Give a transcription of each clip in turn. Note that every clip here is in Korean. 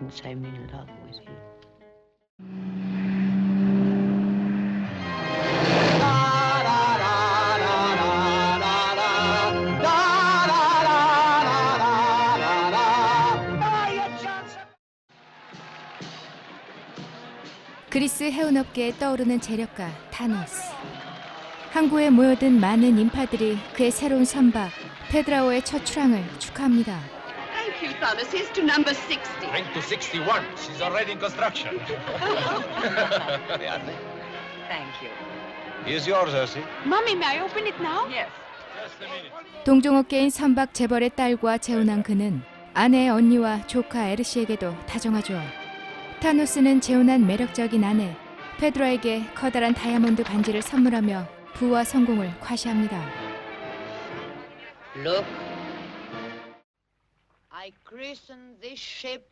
means I'm in love with you. 그리스 해운업계에 떠오르는 재력가 타노스. 항구에 모여든 많은 인파들이 그의 새로운 선박 페드라오의 첫 출항을 축하합니다. Thank you, Thomas. Here's to number 60. Drink to 61. She's already in construction. Ariadne, Thank you. here's yours, Elsie. Mommy, may I open it now? Yes. Just a minute. 동종업계인 선박 재벌의 딸과 재혼한 그는 아내의 언니와 조카 에르시에게도 다정하죠. 타노스는 재혼한 매력적인 아내 페드라에게 커다란 다이아몬드 반지를 선물하며 부와 성공을 과시합니다. Look, I christen this ship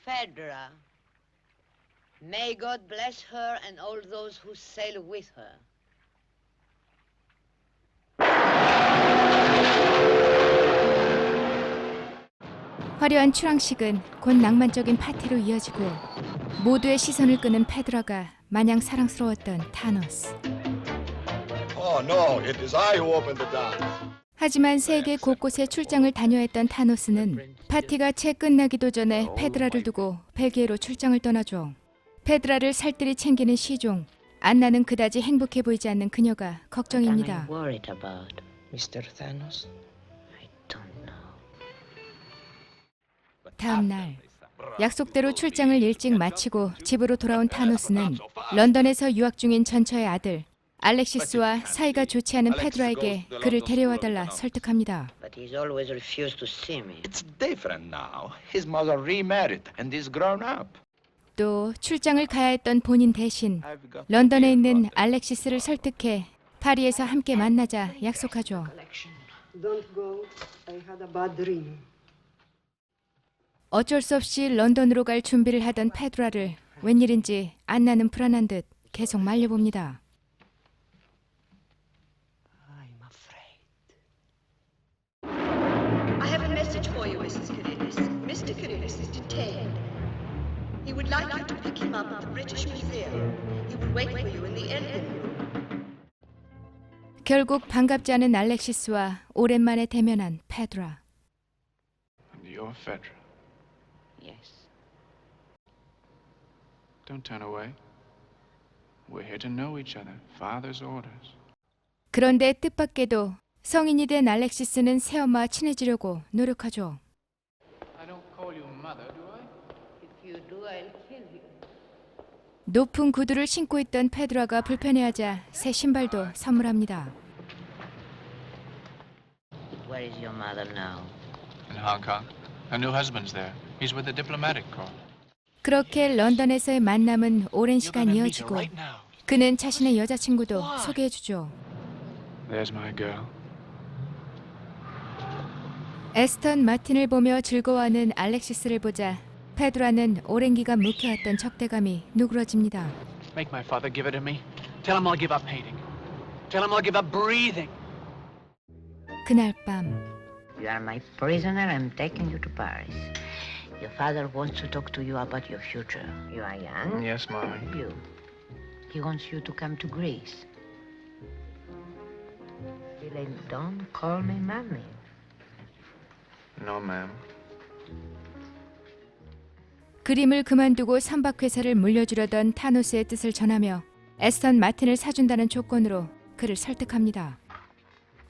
Phaedra. May God bless her and all those who sail with her. 화려한 출항식은 곧 낭만적인 파티로 이어지고 모두의 시선을 끄는 페드라가 마냥 사랑스러웠던 타노스. Oh, no, it is I who opened the dance. 하지만 세계 곳곳에 출장을 다녀야 했던 타노스는 파티가 채 끝나기도 전에 페드라를 두고 벨기에로 출장을 떠나죠. 페드라를 살뜰히 챙기는 시종. 안나는 그다지 행복해 보이지 않는 그녀가 걱정입니다. What am I worried about, Mr. Thanos? I don't know. 다음 날 약속대로 출장을 일찍 마치고 집으로 돌아온 타노스는 런던에서 유학 중인 전처의 아들 알렉시스와 사이가 좋지 않은 페드라에게 그를 데려와달라 설득합니다. But he's always refused to see me. It's different now. His mother remarried and is grown up. 또 출장을 가야 했던 본인 대신 I've got 런던에 있는 알렉시스를 설득해 파리에서 함께 만나자 약속하죠. Don't go. I had a bad dream. 어쩔 수 없이 런던으로 갈 준비를 하던 페드라를 웬일인지 안나는 불안한 듯 계속 말려봅니다. I'm afraid. I have a message for you, Mrs. Kirilis. Mr. Kirilis is detained. He would like you to pick him up at the British Museum. He will wait for you in the engine room. 결국 반갑지 않은 알렉시스와 오랜만에 대면한 페드라. And you're Phaedra. Yes. Don't turn away. We're here to know each other. Father's orders. 그런데 뜻밖에도 성인이 된 알렉시스는 새엄마와 친해지려고 노력하죠. I don't call you mother, do I? If you do, I'll kill you. 높은 구두를 신고 있던 페드라가 불편해하자 새 신발도 선물합니다. Where is your mother now? In Hong Kong. Her new husband's there. He's with the diplomatic corps. 그렇게 런던에서의 만남은 오랜 You're 시간 gonna meet her 이어지고 right now. 그는 자신의 여자친구도 소개해주죠. There's my girl. 에스턴 마틴을 보며 즐거워하는 알렉시스를 보자 페드라는 오랜 기간 묵혀왔던 적대감이 누그러집니다. Make my father give it to me. Tell him I'll give up painting. Tell him I'll give up breathing. 그날 밤 You are my prisoner. I'm taking you to Paris. Your father wants to talk to you about your future. You are young. Yes, Mommy. You. He wants you to come to Greece. Elaine, don't call me mommy. No, ma'am. 그림을 그만두고 선박회사를 물려주려던 타노스의 뜻을 전하며 에스턴 마틴을 사준다는 조건으로 그를 설득합니다.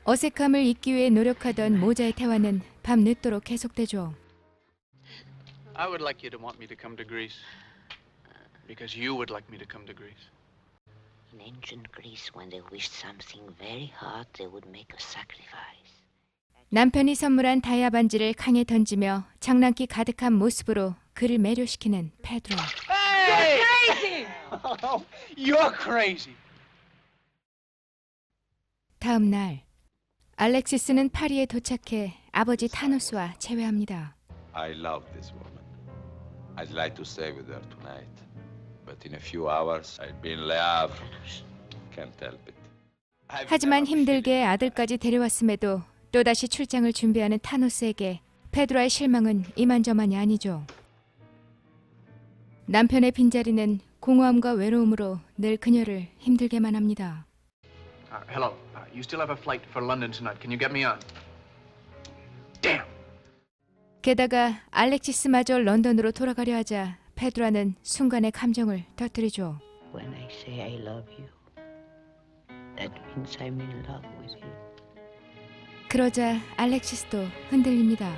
어색함을 잊기 위해 노력하던 모자의 대화는 밤늦도록 계속되죠. I would like you to want me to come to Greece. Because you would like me to come to Greece. In ancient Greece, when they wished something very hot, they would make a sacrifice. 남편이 선물한 다이아 반지를 강에 던지며 장난기 가득한 모습으로 그를 매료시키는 페드라. Hey! You're crazy. 다음 날 알렉시스는 파리에 도착해 아버지 타노스와 재회합니다. I love this woman. I'd like to stay with her tonight. But in a few hours, I'll be in Le Havre. Can't help it. 하지만 힘들게 아들까지 데려왔음에도 또다시 출장을 준비하는 타노스에게 페드라의 실망은 이만저만이 아니죠. 남편의 빈자리는 공허함과 외로움으로 늘 그녀를 힘들게만 합니다. Hello. You still have a flight for London tonight. Can you get me on? Damn. 게다가 알렉시스마저 런던으로 돌아가려 하자 페드라는 순간의 감정을 터뜨리죠. When I say I love you, that means I'm in love with you. 그러자 알렉시스도 흔들립니다.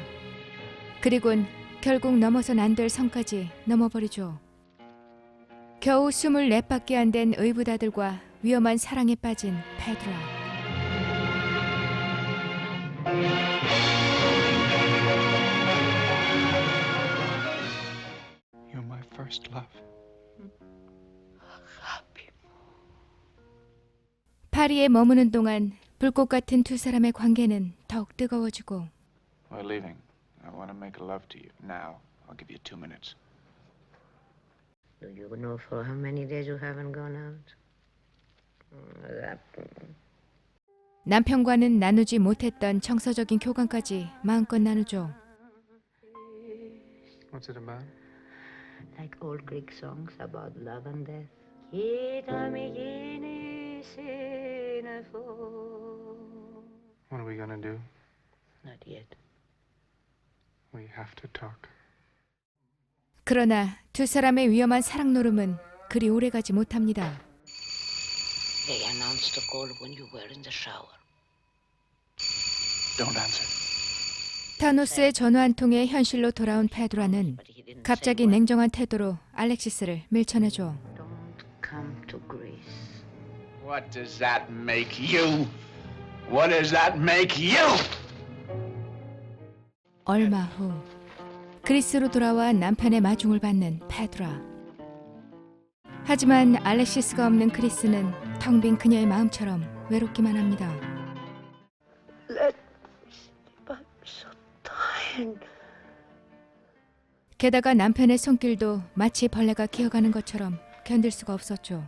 그리곤 결국 넘어선 안 될 선까지 넘어버리죠. 겨우 24밖에 안 된 의붓아들과 위험한 사랑에 빠진 페드라. You're my first love. 파리에 머무는 동안 불꽃 같은 두 사람의 관계는 더욱 뜨거워지고 We're leaving. I want to make love to you. Now, I'll give you 2 minutes. Do you know for how many days you haven't gone out? 남편과는 나누지 못했던 정서적인 교감까지 마음껏 나누죠. What's it about? Like old Greek songs about love and death. What are we gonna do? Not yet. We have to talk. 그러나 두 사람의 위험한 사랑 노름은 그리 오래가지 못합니다. They announced the call when you were in the shower. Don't answer. 타노스의 전화 한 통에 현실로 돌아온 페드라는 갑자기 냉정한 태도로 알렉시스를 밀쳐내죠. Don't come to Greece. What does that make you? What does that make you? 얼마 후 그리스로 돌아와 남편의 마중을 받는 페드라. 하지만 알렉시스가 없는 그리스는 텅 빈 그녀의 마음처럼 외롭기만 합니다. Let me sleep. I'm so tired. 게다가 남편의 손길도 마치 벌레가 기어가는 것처럼 견딜 수가 없었죠.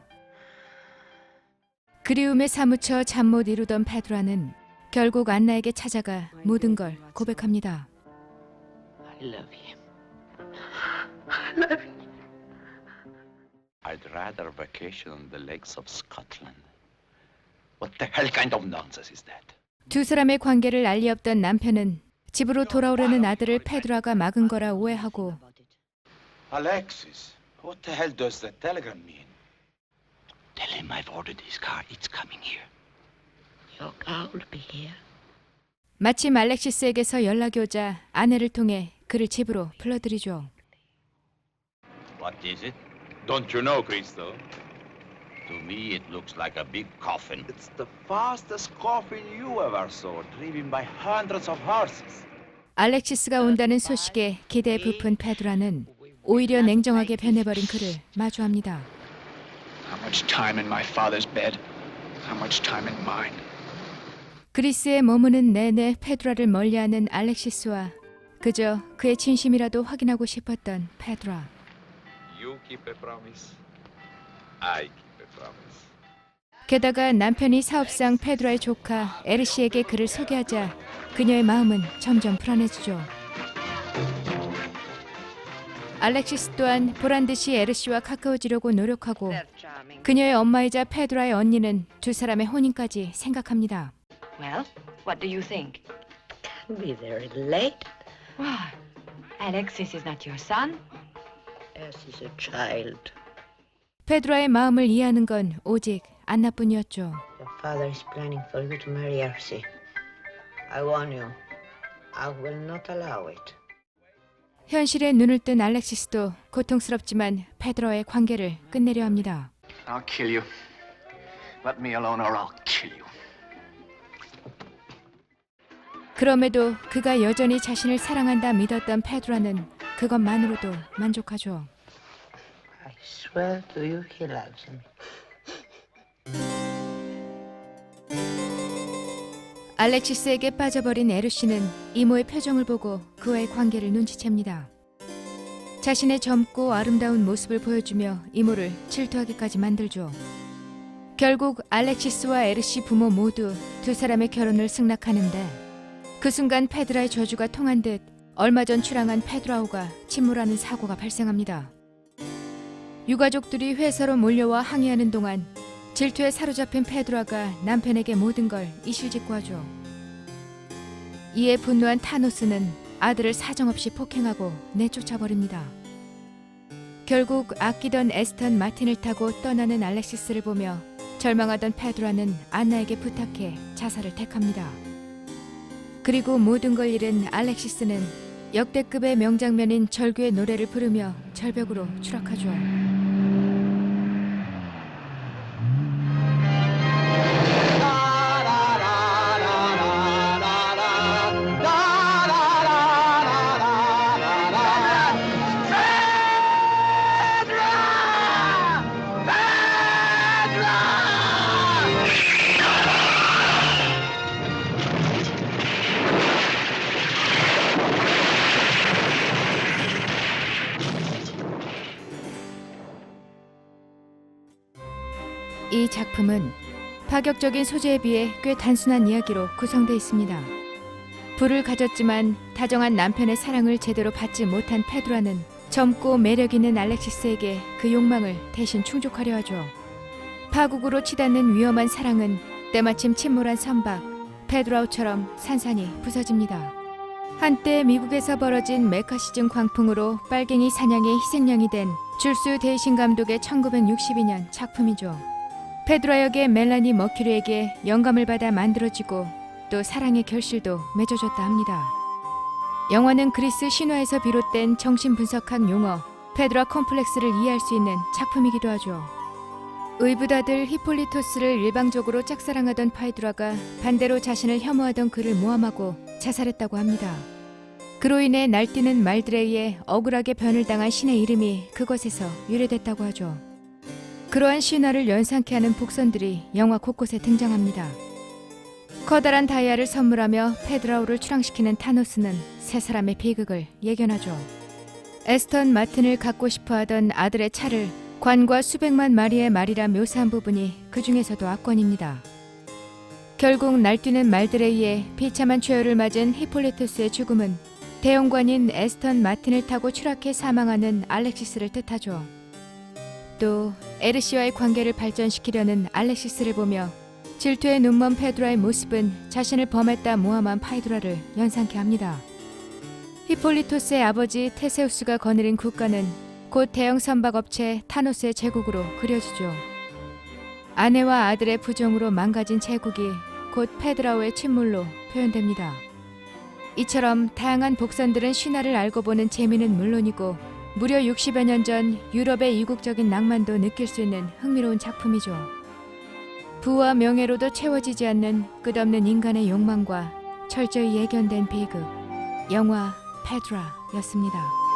그리움에 사무쳐 잠 못 이루던 페드라는 결국 안나에게 찾아가 모든 걸 고백합니다. I love him. I'd rather vacation on the lakes of Scotland. What the hell kind of nonsense is that? 두 사람의 관계를 알리 없던 남편은 집으로 돌아오려는 아들을 페드라가 막은 거라 오해하고 Alexis, what the hell does that telegram mean? Tell him I've ordered his car. It's coming here. Your car will be here. 마침 알렉시스에게서 연락이 오자 아내를 통해 그를 집으로 불러들이죠. What is it? Don't you know, Cristo? To me, it looks like a big coffin. It's the fastest coffin you ever saw, driven by hundreds of horses. 알렉시스가 온다는 소식에 기대에 부푼 페드라는 오히려 냉정하게 변해버린 그를 마주합니다. How much time in my father's bed? How much time in mine? 그리스에 머무는 내내 페드라를 멀리하는 알렉시스와 그저 그의 진심이라도 확인하고 싶었던 페드라. You keep a promise. I keep a promise. 게다가 남편이 사업상 페드라의 조카 에르시에게 그를 소개하자 그녀의 마음은 점점 불안해지죠. 알렉시스 또한 보란듯이 에르시와 가까워지려고 노력하고 그녀의 엄마이자 페드라의 언니는 두 사람의 혼인까지 생각합니다. Well, what do you think? Can't be very late. Why? Alexis is not your son. Yes, he's a child. 페드라의 마음을 이해하는 건 오직 안나뿐이었죠. Your father is planning for you to marry Elsie. I warn you, I will not allow it. 현실에 눈을 뜬 알렉시스도 고통스럽지만 페드라의 관계를 끝내려 합니다. I'll kill you. Let me alone or I'll kill you. 그럼에도 그가 여전히 자신을 사랑한다 믿었던 페드라는 그것만으로도 만족하죠. I swear to you, he loves me. 알렉시스에게 빠져버린 에르시는 이모의 표정을 보고 그와의 관계를 눈치챕니다. 자신의 젊고 아름다운 모습을 보여주며 이모를 질투하기까지 만들죠. 결국 알렉시스와 에르시 부모 모두 두 사람의 결혼을 승낙하는데 그 순간 페드라의 저주가 통한 듯 얼마 전 출항한 페드라오가 침몰하는 사고가 발생합니다. 유가족들이 회사로 몰려와 항의하는 동안 질투에 사로잡힌 페드라가 남편에게 모든 걸 이실직고 하죠. 이에 분노한 타노스는 아들을 사정없이 폭행하고 내쫓아버립니다. 결국 아끼던 에스턴 마틴을 타고 떠나는 알렉시스를 보며 절망하던 페드라는 안나에게 부탁해 자살을 택합니다. 그리고 모든 걸 잃은 알렉시스는 역대급의 명장면인 절규의 노래를 부르며 절벽으로 추락하죠. 이 작품은 파격적인 소재에 비해 꽤 단순한 이야기로 구성되어 있습니다. 부를 가졌지만 다정한 남편의 사랑을 제대로 받지 못한 페드라는 젊고 매력 있는 알렉시스에게 그 욕망을 대신 충족하려 하죠. 파국으로 치닫는 위험한 사랑은 때마침 침몰한 선박 페드라우처럼 산산이 부서집니다. 한때 미국에서 벌어진 메카시즘 광풍으로 빨갱이 사냥의 희생양이 된 줄수 데이신 감독의 1962년 작품이죠. 페드라 역의 멜라니 머큐리에게 영감을 받아 만들어지고 또 사랑의 결실도 맺어졌다 합니다. 영화는 그리스 신화에서 비롯된 정신분석학 용어 페드라 컴플렉스를 이해할 수 있는 작품이기도 하죠. 의붓아들 히폴리토스를 일방적으로 짝사랑하던 페드라가 반대로 자신을 혐오하던 그를 모함하고 자살했다고 합니다. 그로 인해 날뛰는 말들에 의해 억울하게 변을 당한 신의 이름이 그것에서 유래됐다고 하죠. 그러한 신화를 연상케 하는 복선들이 영화 곳곳에 등장합니다. 커다란 다이아를 선물하며 페드라우를 출항시키는 타노스는 세 사람의 비극을 예견하죠. 에스턴 마틴을 갖고 싶어하던 아들의 차를 관과 수백만 마리의 말이라 묘사한 부분이 그 중에서도 압권입니다. 결국 날뛰는 말들에 의해 비참한 최후를 맞은 히폴리토스의 죽음은 대형관인 에스턴 마틴을 타고 추락해 사망하는 알렉시스를 뜻하죠. 또 에르시와의 관계를 발전시키려는 알렉시스를 보며 질투에 눈먼 페드라의 모습은 자신을 범했다 모함한 파이드라를 연상케 합니다. 히폴리토스의 아버지 테세우스가 거느린 국가는 곧 대형 선박업체 타노스의 제국으로 그려지죠. 아내와 아들의 부정으로 망가진 제국이 곧 페드라우의 침몰로 표현됩니다. 이처럼 다양한 복선들은 신화를 알고 보는 재미는 물론이고 무려 60여 년 전 유럽의 이국적인 낭만도 느낄 수 있는 흥미로운 작품이죠. 부와 명예로도 채워지지 않는 끝없는 인간의 욕망과 철저히 예견된 비극, 영화 페드라였습니다.